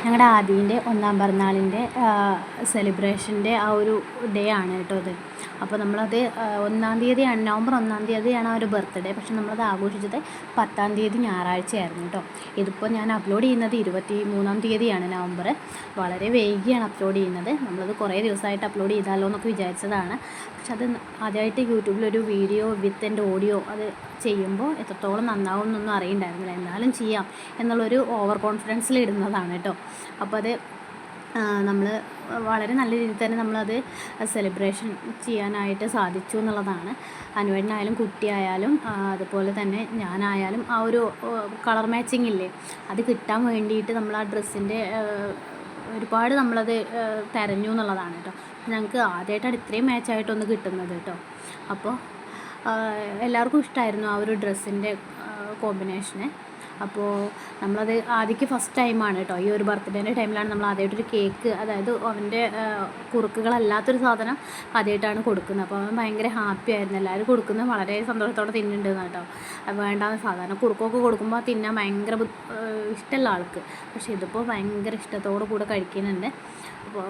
ഞങ്ങളുടെ ആദീൻ്റെ ഒന്നാം പിറന്നാളിൻ്റെ സെലിബ്രേഷൻ്റെ ആ ഒരു ഡേ ആണ് കേട്ടോ അത്. അപ്പോൾ നമ്മളത് 1-ാം തീയതിയാണ്, നവംബർ 1-ാം തീയതിയാണ് ആ ഒരു ബർത്ത്ഡേ. പക്ഷെ നമ്മളത് ആഘോഷിച്ചത് 10-ാം തീയതി ഞായറാഴ്ചയായിരുന്നു കേട്ടോ. ഇതിപ്പോൾ ഞാൻ അപ്ലോഡ് ചെയ്യുന്നത് 23-ാം തീയതിയാണ് നവംബർ. വളരെ വൈകിയാണ് അപ്ലോഡ് ചെയ്യുന്നത്. നമ്മളത് കുറേ ദിവസമായിട്ട് അപ്ലോഡ് ചെയ്താലോ എന്നൊക്കെ വിചാരിച്ചതാണ്. പക്ഷെ അത് ആദ്യമായിട്ട് യൂട്യൂബിലൊരു വീഡിയോ വിത്ത് എൻ്റെ ഓഡിയോ അത് ചെയ്യുമ്പോൾ എത്രത്തോളം നന്നാവും എന്നൊന്നും അറിയണ്ടായിരുന്നില്ല. എന്നാലും ചെയ്യാം എന്നുള്ളൊരു ഓവർ കോൺഫിഡൻസിൽ ഇടുന്നതാണ് കേട്ടോ. അപ്പോൾ അത് നമ്മൾ വളരെ നല്ല രീതിയിൽ തന്നെ നമ്മളത് സെലിബ്രേഷൻ ചെയ്യാനായിട്ട് സാധിച്ചു എന്നുള്ളതാണ്. അനുവേട്ടനായാലും കുട്ടിയായാലും അതുപോലെ തന്നെ ഞാനായാലും ആ ഒരു കളർ മാച്ചിങ് ഇല്ലേ, അത് കിട്ടാൻ വേണ്ടിയിട്ട് നമ്മൾ ആ ഡ്രസ്സിൻ്റെ ഒരുപാട് നമ്മളത് തിരഞ്ഞു എന്നുള്ളതാണ് കേട്ടോ. ഞങ്ങൾക്ക് ആദ്യമായിട്ടാണ് ഇത്രയും മാച്ചായിട്ടൊന്ന് കിട്ടുന്നത് കേട്ടോ. അപ്പോൾ എല്ലാവർക്കും ഇഷ്ടമായിരുന്നു ആ ഒരു ഡ്രസ്സിൻ്റെ കോമ്പിനേഷന്. അപ്പോൾ നമ്മളത് ആദ്യക്ക് ഫസ്റ്റ് ടൈമാണ് കേട്ടോ, ഈ ഒരു ബർത്ത്ഡേൻ്റെ ടൈമിലാണ് നമ്മൾ ആദ്യമായിട്ടൊരു കേക്ക്, അതായത് അവൻ്റെ കുറുക്കുകളല്ലാത്തൊരു സാധനം ആദ്യമായിട്ടാണ് കൊടുക്കുന്നത്. അപ്പോൾ അവൻ ഭയങ്കര ഹാപ്പി ആയിരുന്നു. എല്ലാവരും കൊടുക്കുന്നത് വളരെ സന്തോഷത്തോടെ തിന്നുന്നുണ്ടെന്ന് കേട്ടോ. അത് വേണ്ടാന്ന്, സാധാരണ കുറുക്കൊക്കെ കൊടുക്കുമ്പോൾ തിന്നാൻ ഭയങ്കര ഇഷ്ടമുള്ള ആൾക്ക്, പക്ഷേ ഇതിപ്പോൾ ഭയങ്കര ഇഷ്ടത്തോടു കൂടെ കഴിക്കുന്നുണ്ട്. അപ്പോൾ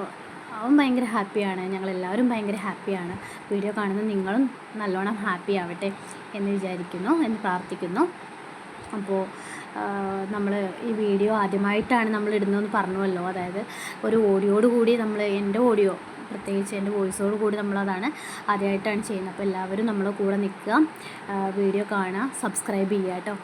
അവൻ ഭയങ്കര ഹാപ്പിയാണ്, ഞങ്ങളെല്ലാവരും ഭയങ്കര ഹാപ്പിയാണ്. വീഡിയോ കാണുന്ന നിങ്ങളും നല്ലോണം ഹാപ്പി ആവട്ടെ എന്ന് വിചാരിക്കുന്നു, എന്ന് പ്രാർത്ഥിക്കുന്നു. അപ്പോൾ നമ്മൾ ഈ വീഡിയോ ആദ്യമായിട്ടാണ് നമ്മൾ ഇടുന്നതെന്ന് പറഞ്ഞുവല്ലോ, അതായത് ഒരു ഓഡിയോട് കൂടി നമ്മൾ, എൻ്റെ ഓഡിയോ പ്രത്യേകിച്ച് എൻ്റെ വോയിസോട് കൂടി നമ്മളതാണ് ആദ്യമായിട്ടാണ് ചെയ്യുന്നത്. അപ്പോൾ എല്ലാവരും നമ്മളെ കൂടെ നിൽക്കുക, വീഡിയോ കാണുക, സബ്സ്ക്രൈബ് ചെയ്യുക കേട്ടോ.